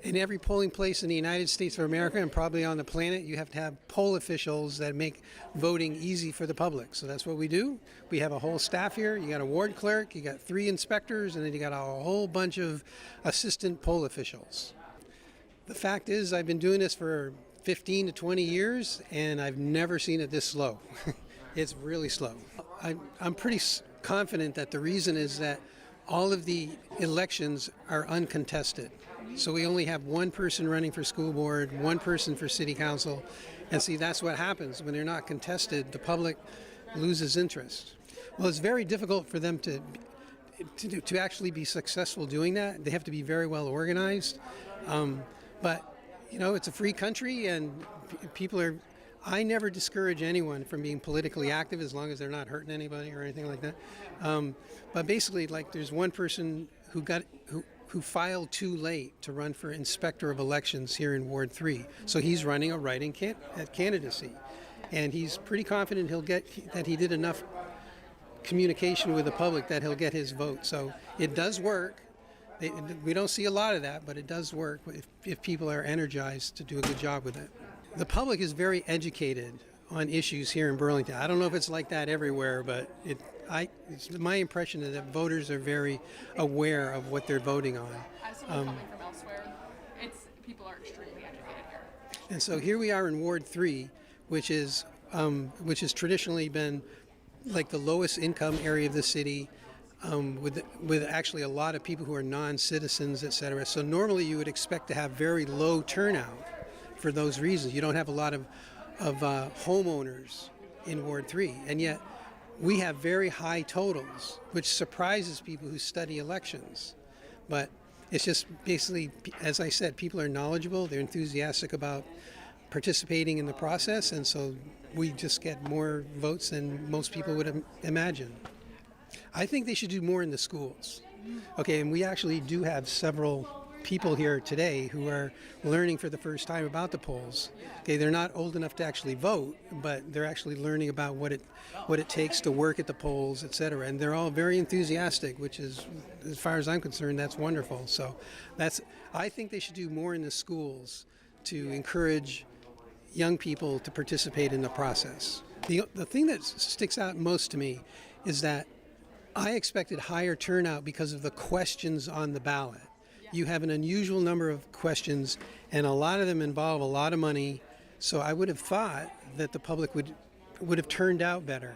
In every polling place in the United States of America and probably on the planet, you have to have poll officials that make voting easy for the public. So that's what we do. We have a whole staff here. You got a ward clerk, you got 3 inspectors, and then you got a whole bunch of assistant poll officials. The fact is, I've been doing this for 15 to 20 years, and I've never seen it this slow. It's really slow. I'm pretty confident that the reason is that all of the elections are uncontested. So we only have one person running for school board, one person for city council. And see, that's what happens. When they're not contested, the public loses interest. Well, it's very difficult for them to actually be successful doing that. They have to be very well organized. But, you know, it's a free country and people are... I never discourage anyone from being politically active as long as they're not hurting anybody or anything like that. But basically, like, there's one person who filed too late to run for inspector of elections here in Ward 3. So he's running a write-in candidacy. And he's pretty confident that he did enough communication with the public that he'll get his vote. So it does work. We don't see a lot of that, but it does work if people are energized to do a good job with it. The public is very educated on issues here in Burlington. I don't know if it's like that everywhere, but it's my impression is that voters are very aware of what they're voting on. As someone coming from elsewhere, people are extremely educated here. And so here we are in Ward 3, which has traditionally been like the lowest income area of the city, with actually a lot of people who are non-citizens, et cetera. So normally you would expect to have very low turnout for those reasons. You don't have a lot of homeowners in Ward 3, and yet we have very high totals, which surprises people who study elections. But it's just basically, as I said, people are knowledgeable, they're enthusiastic about participating in the process, and so we just get more votes than most people would imagine. I think they should do more in the schools. Okay, and we actually do have several people here today who are learning for the first time about the polls. Okay, they're not old enough to actually vote, but they're actually learning about what it takes to work at the polls, et cetera. And they're all very enthusiastic, which is, as far as I'm concerned, that's wonderful. So I think they should do more in the schools to encourage young people to participate in the process. The thing that sticks out most to me is that I expected higher turnout because of the questions on the ballot. You have an unusual number of questions, and a lot of them involve a lot of money. So I would have thought that the public would have turned out better,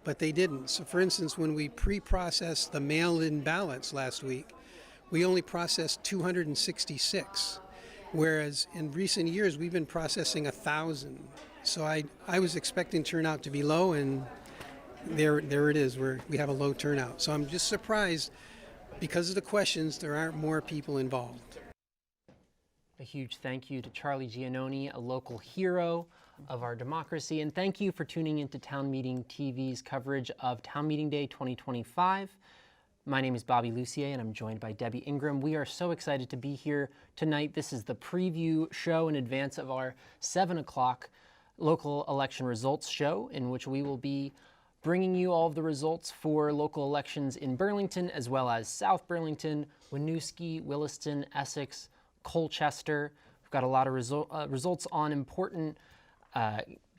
but they didn't. So for instance, when we pre-processed the mail-in ballots last week, we only processed 266, whereas in recent years we've been processing 1,000. So I was expecting turnout to be low, and there it is. We have a low turnout. So I'm just surprised. Because of the questions, there aren't more people involved. A huge thank you to Charlie Giannoni, a local hero of our democracy, and thank you for tuning into Town Meeting TV's coverage of Town Meeting Day 2025. My name is Bobby Lucier, and I'm joined by Debbie Ingram. We are so excited to be here tonight. This is the preview show in advance of our 7 o'clock local election results show, in which we will be bringing you all of the results for local elections in Burlington, as well as South Burlington, Winooski, Williston, Essex, Colchester. We've got a lot of results on important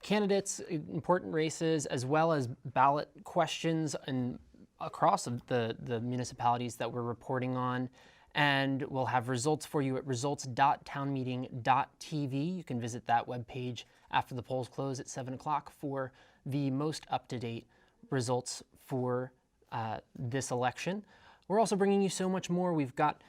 candidates, important races, as well as ballot questions and across the municipalities that we're reporting on. And we'll have results for you at results.townmeeting.tv. You can visit that webpage after the polls close at 7 o'clock for the most up-to-date results for this election. We're also bringing you so much more. We've got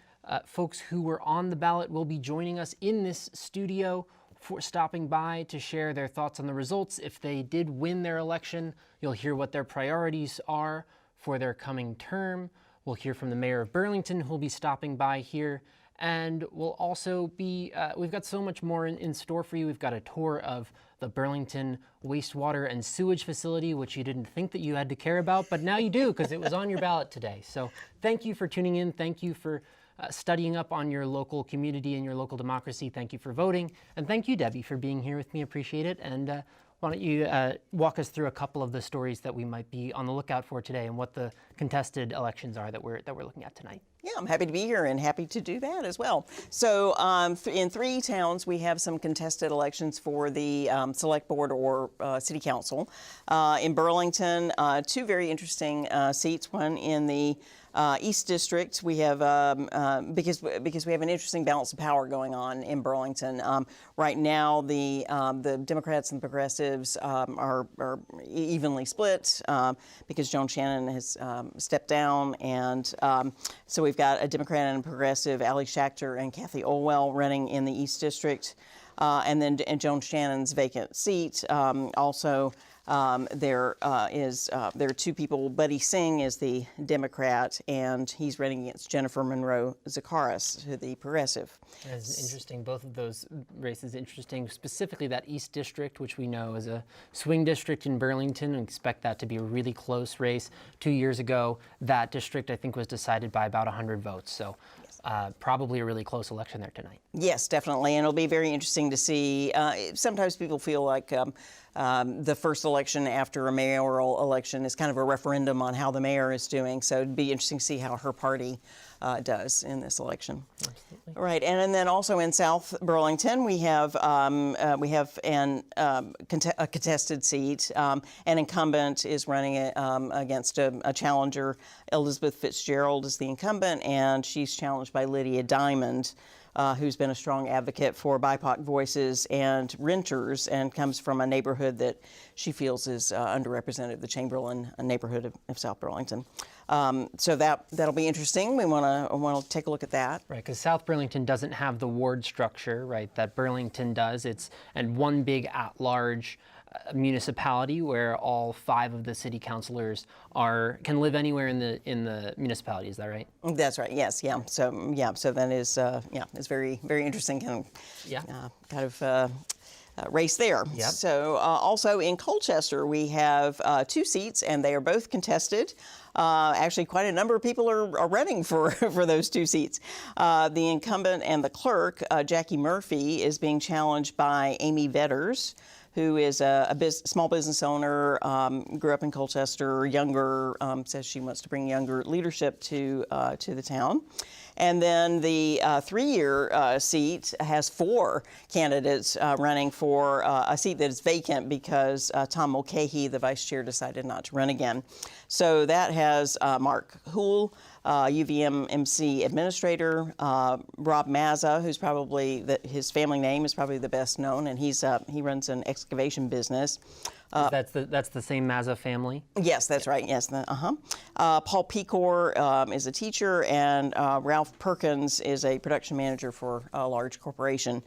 folks who were on the ballot will be joining us in this studio for stopping by to share their thoughts on the results. If they did win their election, you'll hear what their priorities are for their coming term. We'll hear from the mayor of Burlington, who will be stopping by here. And we'll also be, we've got so much more in store for you. We've got a tour of the Burlington wastewater and sewage facility, which you didn't think that you had to care about, but now you do because it was on your ballot today. So thank you for tuning in. Thank you for studying up on your local community and your local democracy. Thank you for voting. And thank you, Debbie, for being here with me. Appreciate it. And Why don't you walk us through a couple of the stories that we might be on the lookout for today and what the contested elections are that we're looking at tonight? Yeah, I'm happy to be here and happy to do that as well. So in 3 towns, we have some contested elections for the select board or city council. In Burlington, 2 very interesting seats, one in the East District. We have because we have an interesting balance of power going on in Burlington. Right now, the Democrats and the Progressives are evenly split because Joan Shannon has stepped down, and so we've got a Democrat and a Progressive, Ali Schachter and Kathy Olwell, running in the East District, and then Joan Shannon's vacant seat. Also, there are 2 people. Buddy Singh is the Democrat, and he's running against Jennifer Monroe Zakaris, the Progressive. That's interesting. Both of those races interesting. Specifically, that East District, which we know is a swing district in Burlington, and expect that to be a really close race. 2 years ago, that district I think was decided by about 100 votes. So. Probably a really close election there tonight. Yes, definitely, and it'll be very interesting to see. Sometimes people feel like the first election after a mayoral election is kind of a referendum on how the mayor is doing, so it'd be interesting to see how her party does in this election. Absolutely. Right, and then also in South Burlington, we have a contested seat. An incumbent is running against a challenger. Elizabeth Fitzgerald is the incumbent, and she's challenged by Lydia Diamond, who's been a strong advocate for BIPOC voices and renters, and comes from a neighborhood that she feels is underrepresented, the Chamberlain neighborhood of South Burlington. So that'll be interesting. We want to take a look at that. Right, because South Burlington doesn't have the ward structure, right, that Burlington does. And one big at-large municipality where all 5 of the city councilors can live anywhere in the municipality. Is that right? That's right. Yes. Yeah. So that is it's very, very interesting kind of race there. Yep. So also in Colchester, we have 2 seats, and they are both contested. Actually, quite a number of people are running for those 2 seats. The incumbent and the clerk, Jackie Murphy, is being challenged by Amy Vetters, who is a small business owner, grew up in Colchester, younger, says she wants to bring younger leadership to the town. And then the 3-year seat has 4 candidates running for a seat that is vacant because Tom Mulcahy, the vice chair, decided not to run again. So that has Mark Houle, UVM-MC administrator, Rob Mazza, who's probably, his family name is probably the best known, and he runs an excavation business. That's the same Mazza family? Yes, that's right. Yes. Paul Pecor is a teacher, and Ralph Perkins is a production manager for a large corporation.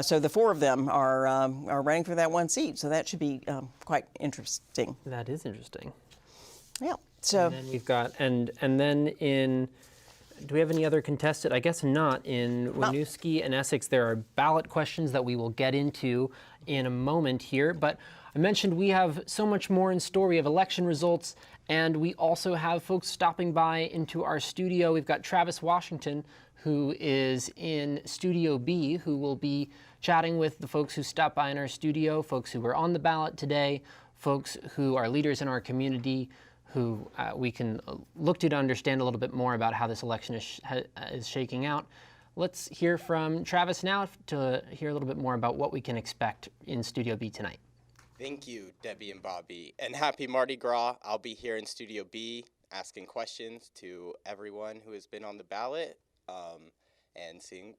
So the 4 of them are running for that 1 seat. So that should be quite interesting. That is interesting. Yeah. So and then we've got and then in. Do we have any other contested? I guess not. In Winooski and Essex, there are ballot questions that we will get into in a moment here. But I mentioned we have so much more in store. We have election results, and we also have folks stopping by into our studio. We've got Travis Washington, who is in Studio B, who will be chatting with the folks who stopped by in our studio, folks who were on the ballot today, folks who are leaders in our community, who we can look to understand a little bit more about how this election is shaking out. Let's hear from Travis now to hear a little bit more about what we can expect in Studio B tonight. Thank you, Debbie and Bobby, and happy Mardi Gras. I'll be here in Studio B asking questions to everyone who has been on the ballot and seeing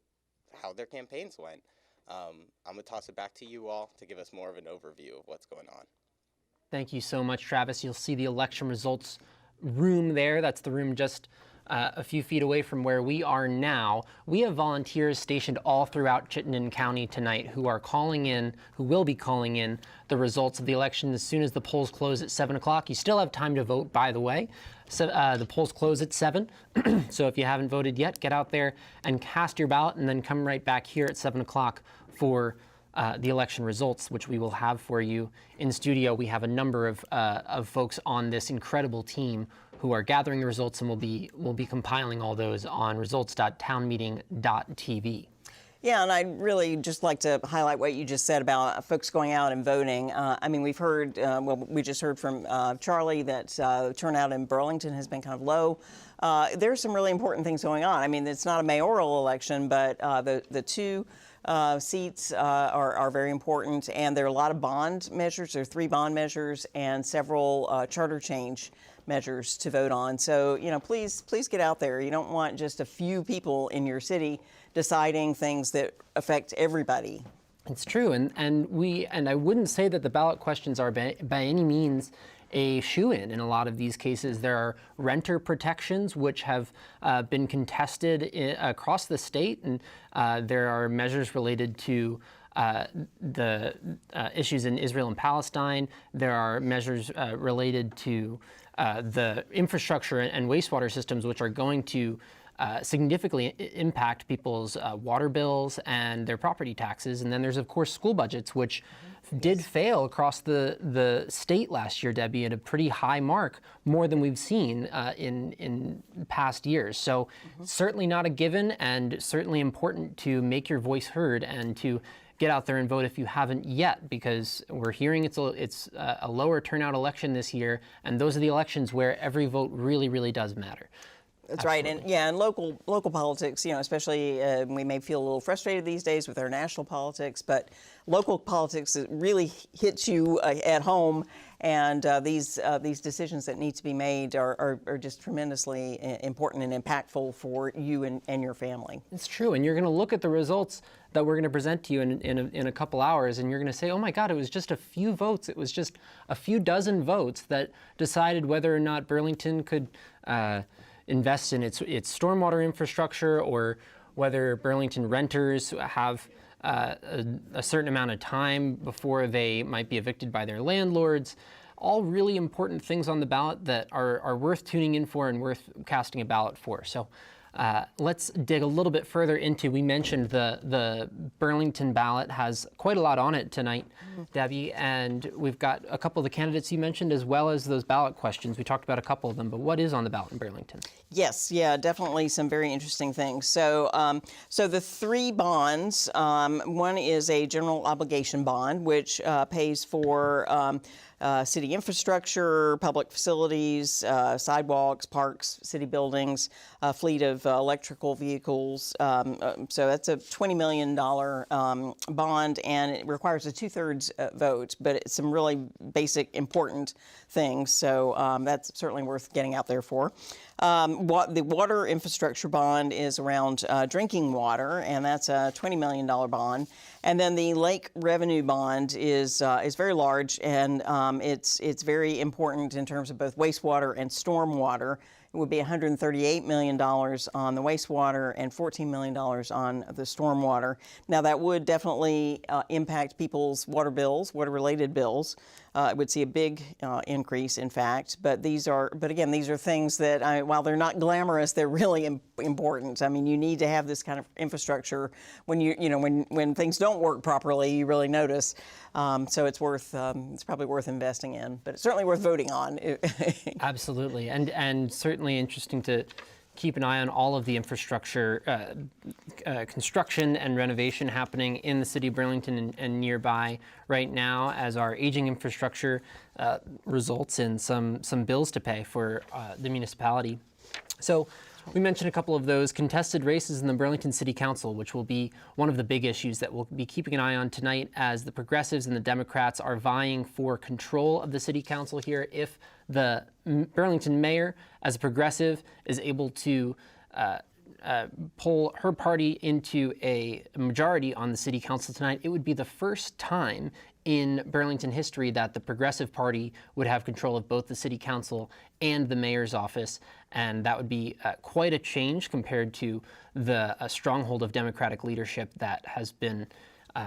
how their campaigns went. I'm going to toss it back to you all to give us more of an overview of what's going on. Thank you so much, Travis. You'll see the election results room there. That's the room just a few feet away from where we are now. We have volunteers stationed all throughout Chittenden County tonight who will be calling in the results of the election as soon as the polls close at 7 o'clock. You still have time to vote, by the way. So, the polls close at 7, so if you haven't voted yet, get out there and cast your ballot, and then come right back here at 7 o'clock for the election results, which we will have for you in studio. We have a number of folks on this incredible team who are gathering the results, and we'll be compiling all those on results.townmeeting.tv. Yeah, and I'd really just like to highlight what you just said about folks going out and voting. I mean, we've heard, we just heard from Charlie that turnout in Burlington has been kind of low. There's some really important things going on. I mean, it's not a mayoral election, but the two seats are very important, and there are a lot of bond measures. There are 3 bond measures and several charter change measures to vote on. So, you know, please get out there. You don't want just a few people in your city deciding things that affect everybody. It's true, and I wouldn't say that the ballot questions are by any means a shoo-in. In a lot of these cases, there are renter protections which have been contested across the state, and there are measures related to the issues in Israel and Palestine. There are measures related to the infrastructure and wastewater systems, which are going to significantly impact people's water bills and their property taxes. And then there's, of course, school budgets, which did fail across the state last year, Debbie, at a pretty high mark, more than we've seen in past years. So certainly not a given, and certainly important to make your voice heard and to get out there and vote if you haven't yet, because we're hearing it's a lower turnout election this year, and those are the elections where every vote really, really does matter. That's right, and yeah, and local politics, you know, especially we may feel a little frustrated these days with our national politics, but local politics really hits you at home, and these decisions that need to be made are just tremendously important and impactful for you and your family. It's true, and you're going to look at the results that we're going to present to you in a couple hours, and you're going to say, oh my God, it was just a few votes. It was just a few dozen votes that decided whether or not Burlington could invest in its stormwater infrastructure, or whether Burlington renters have a certain amount of time before they might be evicted by their landlords. All really important things on the ballot that are worth tuning in for and worth casting a ballot for. So let's dig a little bit further into, we mentioned the Burlington ballot has quite a lot on it tonight, Debbie, and we've got a couple of the candidates you mentioned, as well as those ballot questions. We talked about a couple of them, but what is on the ballot in Burlington? Yes, yeah, definitely some very interesting things. So, so the 3 bonds, one is a general obligation bond, which pays for city infrastructure, public facilities, sidewalks, parks, city buildings, a fleet of electrical vehicles. So that's a $20 million bond, and it requires a 2/3 vote, but it's some really basic, important things. So that's certainly worth getting out there for. The water infrastructure bond is around drinking water, and that's a $20 million bond. And then the lake revenue bond is very large, and it's very important in terms of both wastewater and stormwater. It would be $138 million on the wastewater and $14 million on the stormwater. Now, that would definitely impact people's water bills, water-related bills. It would see a big increase, in fact. But again, these are things that, while they're not glamorous, they're really important. I mean, you need to have this kind of infrastructure. When things don't work properly, you really notice. So it's probably worth investing in, but it's certainly worth voting on. Absolutely, and certainly interesting to keep an eye on all of the infrastructure construction and renovation happening in the city of Burlington and nearby right now, as our aging infrastructure results in some bills to pay for the municipality. So we mentioned a couple of those contested races in the Burlington City Council, which will be one of the big issues that we'll be keeping an eye on tonight, as the Progressives and the Democrats are vying for control of the City Council here. If the Burlington mayor, as a progressive, is able to pull her party into a majority on the City Council tonight, it would be the first time in Burlington history that the Progressive Party would have control of both the City Council and the mayor's office, and that would be quite a change compared to the stronghold of Democratic leadership that has been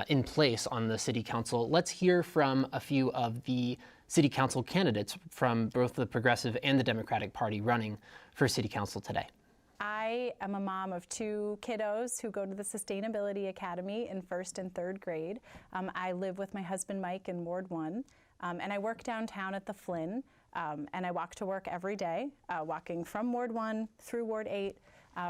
in place on the City Council. Let's hear from a few of the City Council candidates from both the Progressive and the Democratic Party running for City Council today. I am a mom of 2 kiddos who go to the Sustainability Academy in 1st and 3rd grade. I live with my husband Mike in Ward 1, and I work downtown at the Flynn, and I walk to work every day, walking from Ward 1 through Ward 8,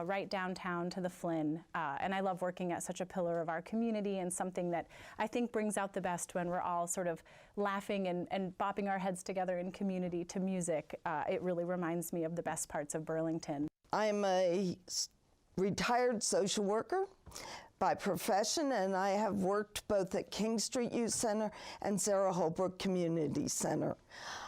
right downtown to the Flynn. And I love working at such a pillar of our community and something that I think brings out the best when we're all sort of laughing and bopping our heads together in community to music. It really reminds me of the best parts of Burlington. I'm a retired social worker by profession, and I have worked both at King Street Youth Center and Sarah Holbrook Community Center.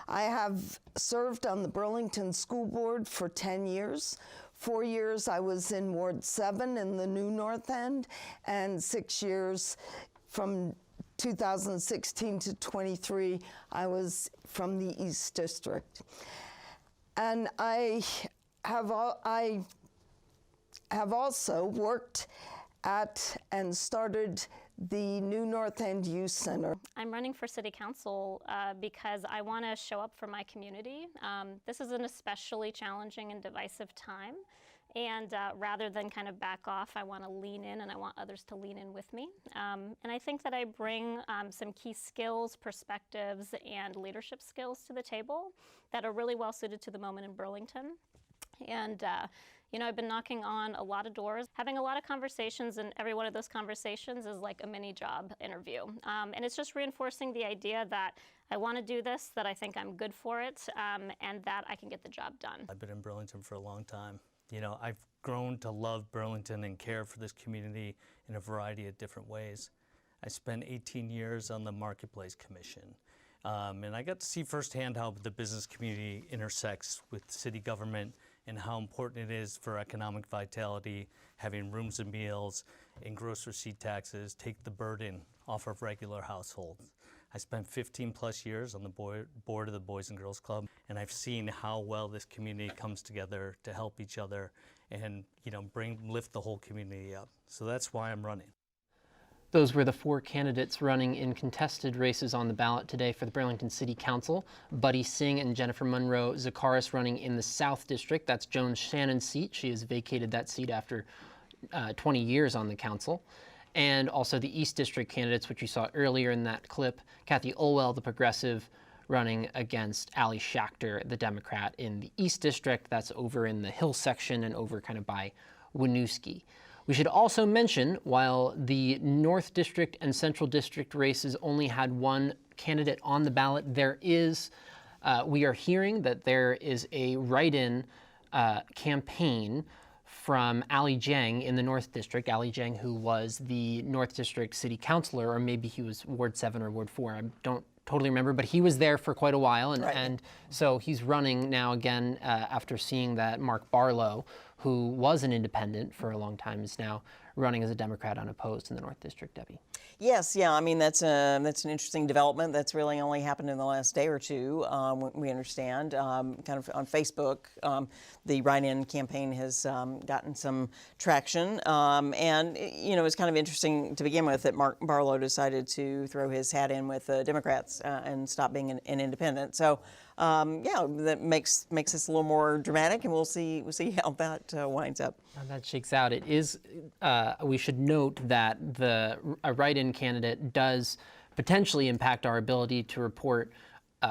I have served on the Burlington School Board for 10 years. 4 years I was in Ward 7 in the New North End, and 6 years from 2016 to 23, I was from the East District. And I have also worked at and started the New North End Youth Center. I'm running for City Council because I want to show up for my community. This is an especially challenging and divisive time, and rather than kind of back off, I want to lean in, and I want others to lean in with me. And I think that I bring some key skills, perspectives, and leadership skills to the table that are really well suited to the moment in Burlington. And you know, I've been knocking on a lot of doors, having a lot of conversations, and every one of those conversations is like a mini job interview. And it's just reinforcing the idea that I want to do this, that I think I'm good for it, and that I can get the job done. I've been in Burlington for a long time. You know, I've grown to love Burlington and care for this community in a variety of different ways. I spent 18 years on the Marketplace Commission. And I got to see firsthand how the business community intersects with city government and how important it is for economic vitality, having rooms and meals and gross receipt taxes take the burden off of regular households. I spent 15 plus years on the board of the Boys and Girls Club, and I've seen how well this community comes together to help each other and, you know, lift the whole community up. So that's why I'm running. Those were the 4 candidates running in contested races on the ballot today for the Burlington City Council. Buddy Singh and Jennifer Monroe Zakaris running in the South District. That's Joan Shannon's seat. She has vacated that seat after 20 years on the council. And also the East District candidates, which you saw earlier in that clip. Kathy Olwell, the progressive, running against Ali Schachter, the Democrat, in the East District. That's over in the Hill section and over kind of by Winooski. We should also mention, while the North District and Central District races only had 1 candidate on the ballot, we are hearing that there is a write-in campaign from Ali Jang in the North District. Ali Jang, who was the North District City Councilor, or maybe he was Ward 7 or Ward 4, I don't totally remember, but he was there for quite a while, and so he's running now again after seeing that Mark Barlow, who was an independent for a long time, is now running as a Democrat unopposed in the North District. Debbie. Yes, yeah, I mean, that's an interesting development that's really only happened in the last day or two, we understand. Kind of on Facebook, the write-in campaign has gotten some traction, and, you know, it's kind of interesting to begin with that Mark Barlow decided to throw his hat in with the Democrats and stop being an independent. So, yeah, that makes this a little more dramatic, and we'll see how that winds up. How that shakes out. It is. We should note that a write-in candidate does potentially impact our ability to report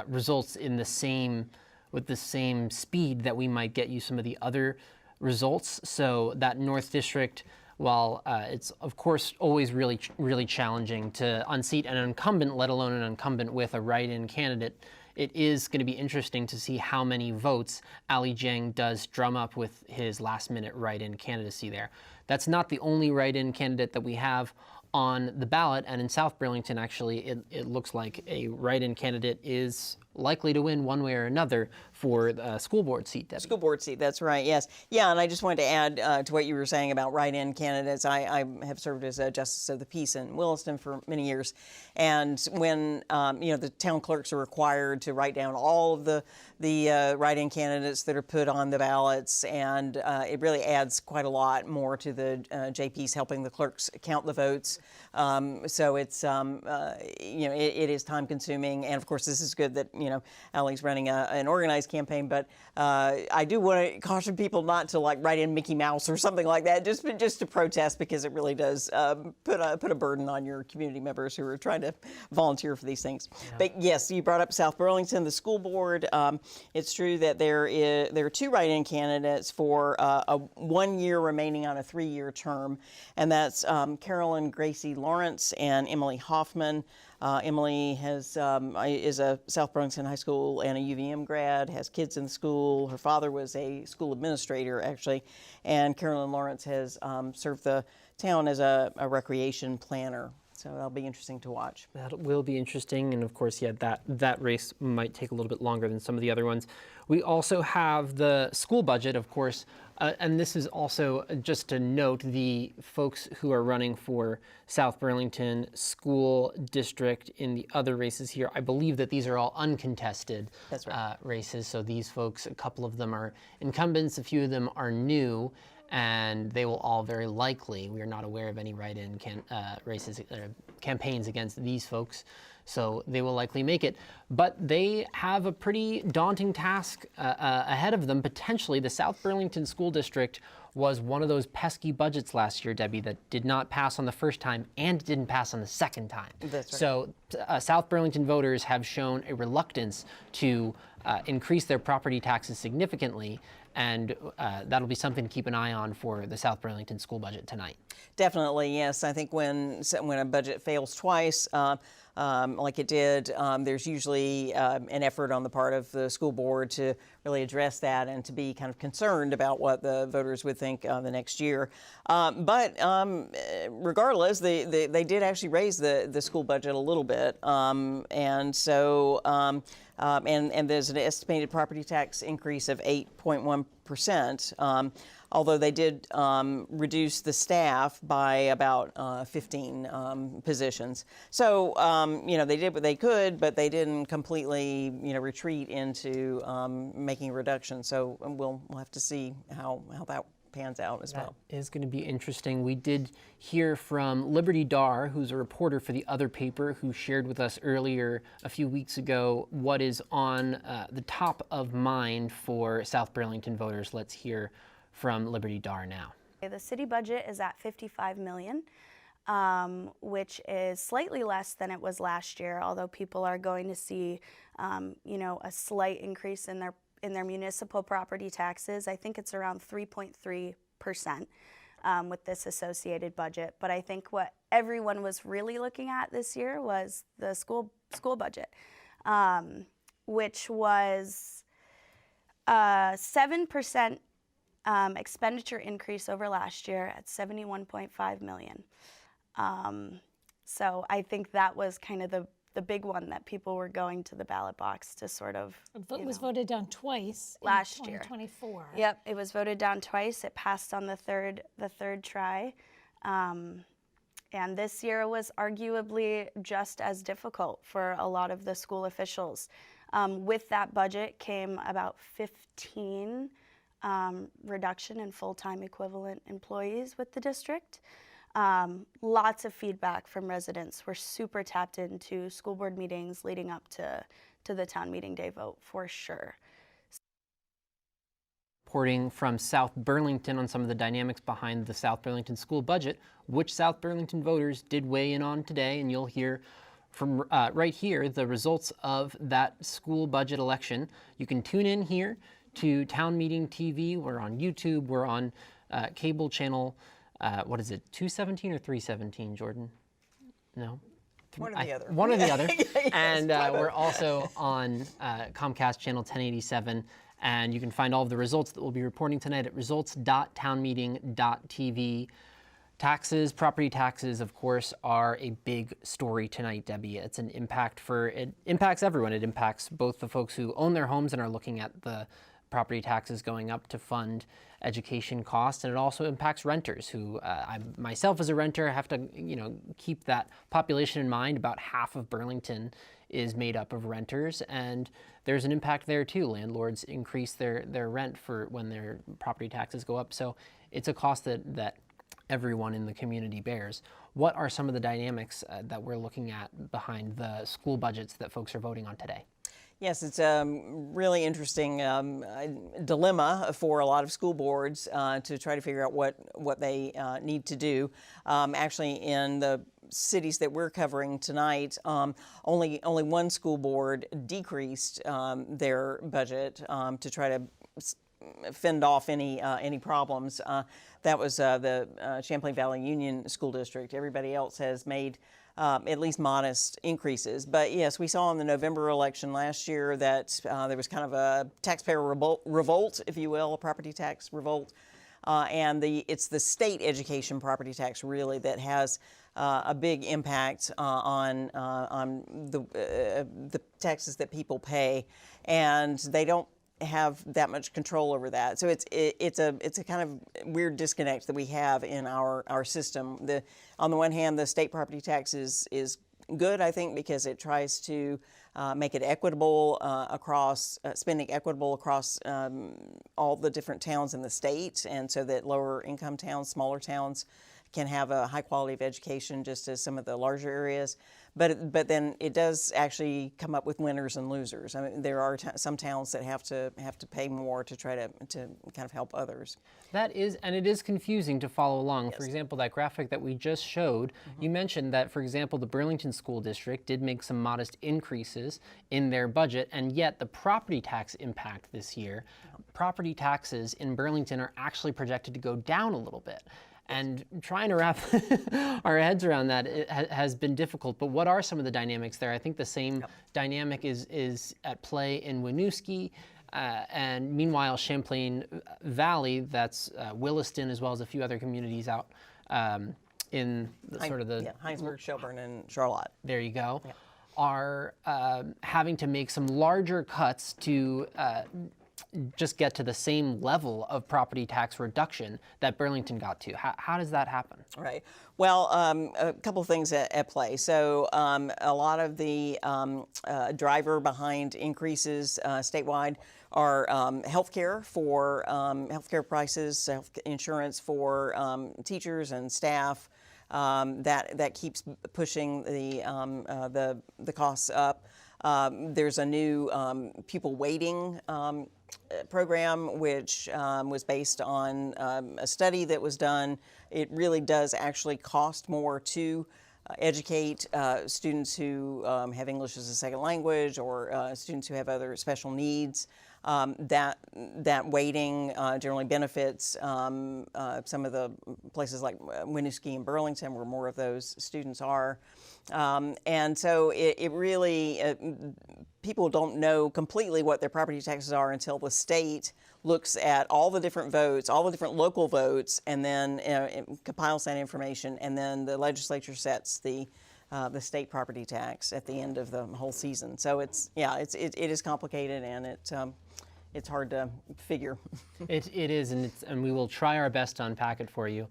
results with the same speed that we might get you some of the other results. So that North District, while it's of course always really challenging to unseat an incumbent, let alone an incumbent with a write-in candidate, it is going to be interesting to see how many votes Ali Jang does drum up with his last-minute write-in candidacy there. That's not the only write-in candidate that we have on the ballot, and in South Burlington, actually, it looks like a write-in candidate is likely to win one way or another for the school board seat, Debbie. School board seat, that's right, yes. Yeah, and I just wanted to add to what you were saying about write-in candidates. I have served as a justice of the peace in Williston for many years, and when you know, the town clerks are required to write down all of the write-in candidates that are put on the ballots, and it really adds quite a lot more to the JPs helping the clerks count the votes. So it's you know, it is time consuming, and of course this is good that Allie's running an organized campaign, but I do want to caution people not to like write in Mickey Mouse or something like that, just to protest, because it really does put a burden on your community members who are trying to volunteer for these things. Yeah. But yes, you brought up South Burlington, the school board. It's true that there are 2 write-in candidates for a 1 year remaining on a 3-year term, and that's Carolyn Gracie Lawrence and Emily Hoffman. Emily is a South Burlington High School and a UVM grad, has kids in the school. Her father was a school administrator, actually, and Carolyn Lawrence has served the town as a recreation planner. So that'll be interesting to watch. That will be interesting, and of course, yeah, that race might take a little bit longer than some of the other ones. We also have the school budget, of course, and this is also just to note the folks who are running for South Burlington School District in the other races here. I believe that these are all uncontested That's right. Races. So these folks, a couple of them are incumbents, a few of them are new, and they will all very likely, we are not aware of any write-in races, campaigns against these folks, so they will likely make it. But they have a pretty daunting task ahead of them, potentially. The South Burlington School District was one of those pesky budgets last year, Debbie, that did not pass on the first time and didn't pass on the second time. That's right. So South Burlington voters have shown a reluctance to increase their property taxes significantly, and that'll be something to keep an eye on for the South Burlington school budget tonight. Definitely, yes. I think when a budget fails twice, like it did, there's usually an effort on the part of the school board to really address that and to be kind of concerned about what the voters would think the next year. But regardless, they did actually raise the school budget a little bit, and so and there's an estimated property tax increase of 8.1%. Although they did reduce the staff by about 15 positions. So, they did what they could, but they didn't completely, retreat into making a reduction. So we'll have to see how that pans out as well. That is going to be interesting. We did hear from Liberty Dar, who's a reporter for the other paper, who shared with us earlier a few weeks ago what is on the top of mind for South Burlington voters. Let's hear from Liberty Dar now. The city budget is at $55 million, which is slightly less than it was last year, although people are going to see, a slight increase in their municipal property taxes. I think it's around 3.3% with this associated budget. But I think what everyone was really looking at this year was the school budget, which was 7% expenditure increase over last year at $71.5 million. So I think that was kind of the big one that people were going to the ballot box to sort of. It was voted down twice last in 2024. Year. Yep, it was voted down twice. It passed on the third try. And this year was arguably just as difficult for a lot of the school officials. With that budget came about 15 reduction in full-time equivalent employees with the district. Lots of feedback from residents. We're super tapped into school board meetings leading up to the town meeting day vote for sure. Reporting from South Burlington on some of the dynamics behind the South Burlington school budget, which South Burlington voters did weigh in on today, and you'll hear from right here the results of that school budget election. You can tune in here to Town Meeting TV. We're on YouTube. We're on cable channel. What is it, 217 or 317, Jordan? No? One or the other. One or the other. Yes, and we're also on Comcast channel 1087. And you can find all of the results that we'll be reporting tonight at results.townmeeting.tv. Taxes, property taxes, of course, are a big story tonight, Debbie. It impacts everyone. It impacts both the folks who own their homes and are looking at the property taxes going up to fund education costs, and it also impacts renters who, I myself as a renter, have to keep that population in mind. About half of Burlington is made up of renters, and there's an impact there too. Landlords increase their rent for when their property taxes go up, so it's a cost that everyone in the community bears. What are some of the dynamics that we're looking at behind the school budgets that folks are voting on today? Yes, it's a really interesting dilemma for a lot of school boards to try to figure out what they need to do. Actually, in the cities that we're covering tonight, only one school board decreased their budget to try to fend off any problems. That was the Champlain Valley Union School District. Everybody else has made at least modest increases. But yes, we saw in the November election last year that there was kind of a taxpayer revolt, if you will, a property tax revolt. And it's the state education property tax really that has a big impact on the taxes that people pay, and they don't have that much control over that. So it's a kind of weird disconnect that we have in our system. On the one hand, the state property tax is good, I think, because it tries to make it equitable across spending equitable across all the different towns in the state, and so that lower income towns, smaller towns, can have a high quality of education just as some of the larger areas. But then it does actually come up with winners and losers. I mean, there are some towns that have to pay more to try to kind of help others. That is, and it is confusing to follow along. Yes. For example, that graphic that we just showed, you mentioned that, for example, the Burlington School District did make some modest increases in their budget, and yet the property tax impact this year, property taxes in Burlington are actually projected to go down a little bit. And trying to wrap our heads around that has been difficult. But what are some of the dynamics there? I think the same dynamic is at play in Winooski. And meanwhile, Champlain Valley, that's Williston, as well as a few other communities out in sort of the... Heinsberg, Shelburne, and Charlotte. There you go. Yeah. Are having to make some larger cuts to just get to the same level of property tax reduction that Burlington got to. How does that happen? Right. Well, a couple of things at play. So a lot of the driver behind increases statewide are healthcare for healthcare prices, health insurance for teachers and staff. That keeps pushing the costs up. There's a new pupil weighting program, which was based on a study that was done. It really does actually cost more to educate students who have English as a second language, or students who have other special needs. That weighting generally benefits some of the places like Winooski and Burlington, where more of those students are. And so it really, people don't know completely what their property taxes are until the state looks at all the different votes, all the different local votes, and then compiles that information, and then the legislature sets the state property tax at the end of the whole season. So it is complicated, and it's hard to figure. It is, and we will try our best to unpack it for you.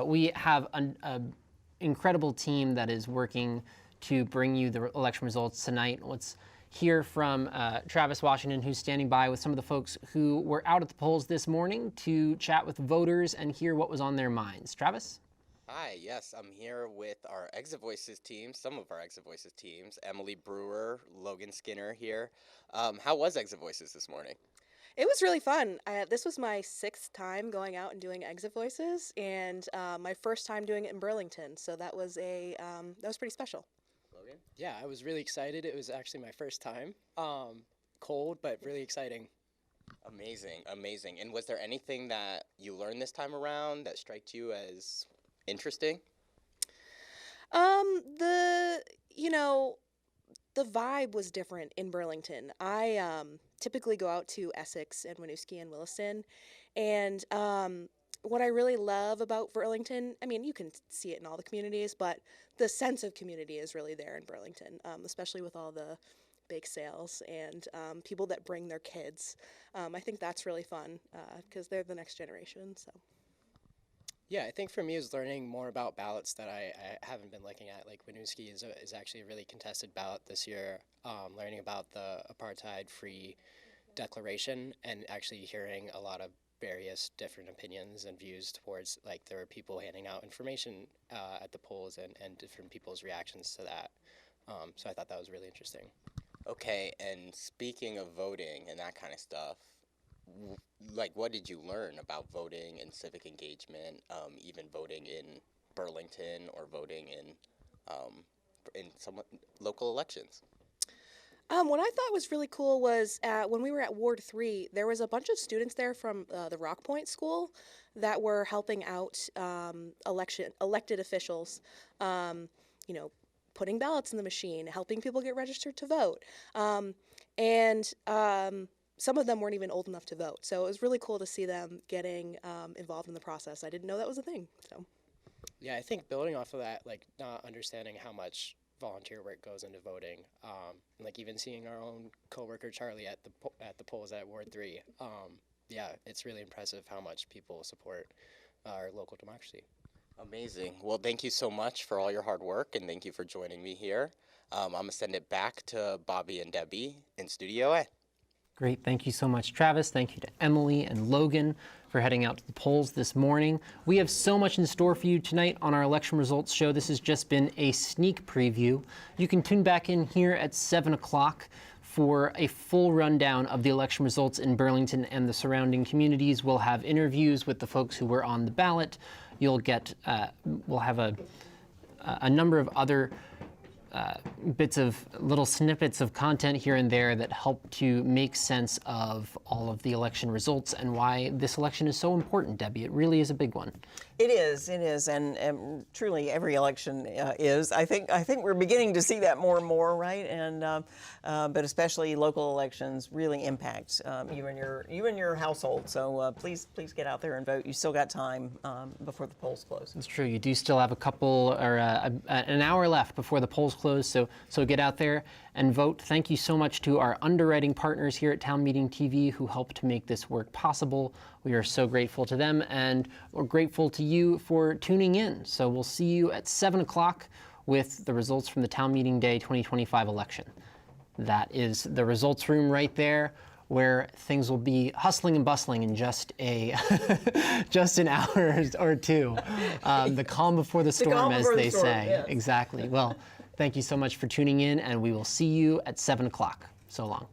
We have an incredible team that is working to bring you the election results tonight. Let's hear from Travis Washington, who's standing by with some of the folks who were out at the polls this morning to chat with voters and hear what was on their minds. Travis? Hi, yes, I'm here with our Exit Voices team, some of our Exit Voices teams, Emily Brewer, Logan Skinner here. How was Exit Voices this morning? It was really fun. This was my 6th time going out and doing Exit Voices, and my first time doing it in Burlington, so that was pretty special. Logan? Yeah, I was really excited. It was actually my first time. Cold, but really exciting. Amazing, amazing. And was there anything that you learned this time around that struck you as interesting? The vibe was different in Burlington. I typically go out to Essex and Winooski and Williston, and what I really love about Burlington, I mean, you can see it in all the communities, but the sense of community is really there in Burlington, especially with all the bake sales and people that bring their kids. I think that's really fun because they're the next generation. So. Yeah, I think for me, is learning more about ballots that I haven't been looking at. Like Winooski is actually a really contested ballot this year. Learning about the apartheid-free declaration and actually hearing a lot of various different opinions and views towards, like, there were people handing out information at the polls and different people's reactions to that. So I thought that was really interesting. Okay, and speaking of voting and that kind of stuff, like what did you learn about voting and civic engagement, even voting in Burlington or voting in some local elections? What I thought was really cool was when we were at Ward 3, there was a bunch of students there from the Rock Point School that were helping out elected officials, putting ballots in the machine, helping people get registered to vote. And some of them weren't even old enough to vote. So it was really cool to see them getting involved in the process. I didn't know that was a thing. So. Yeah, I think building off of that, like not understanding how much volunteer work goes into voting, like even seeing our own coworker Charlie at the polls at Ward 3. Yeah, it's really impressive how much people support our local democracy. Amazing. Well, thank you so much for all your hard work, and thank you for joining me here. I'm going to send it back to Bobby and Debbie in Studio A. Great. Thank you so much, Travis. Thank you to Emily and Logan for heading out to the polls this morning. We have so much in store for you tonight on our election results show. This has just been a sneak preview. You can tune back in here at 7 o'clock for a full rundown of the election results in Burlington and the surrounding communities. We'll have interviews with the folks who were on the ballot. You'll get, we'll have a number of other bits of little snippets of content here and there that help to make sense of all of the election results and why this election is so important, Debbie. It really is a big one. It is, and truly every election is. I think we're beginning to see that more and more, right? And but especially local elections really impact you and your household. So please get out there and vote. You still got time before the polls close. It's true. You do still have a couple or an hour left before the polls close. So get out there and vote. Thank you so much to our underwriting partners here at Town Meeting TV who helped to make this work possible. We are so grateful to them, and we're grateful to you for tuning in. So we'll see you at 7 o'clock with the results from the Town Meeting Day 2025 election. That is the results room right there, where things will be hustling and bustling in just an hour or two. The calm before the storm, as they say. Yes. Exactly. Well, thank you so much for tuning in, and we will see you at 7 o'clock. So long.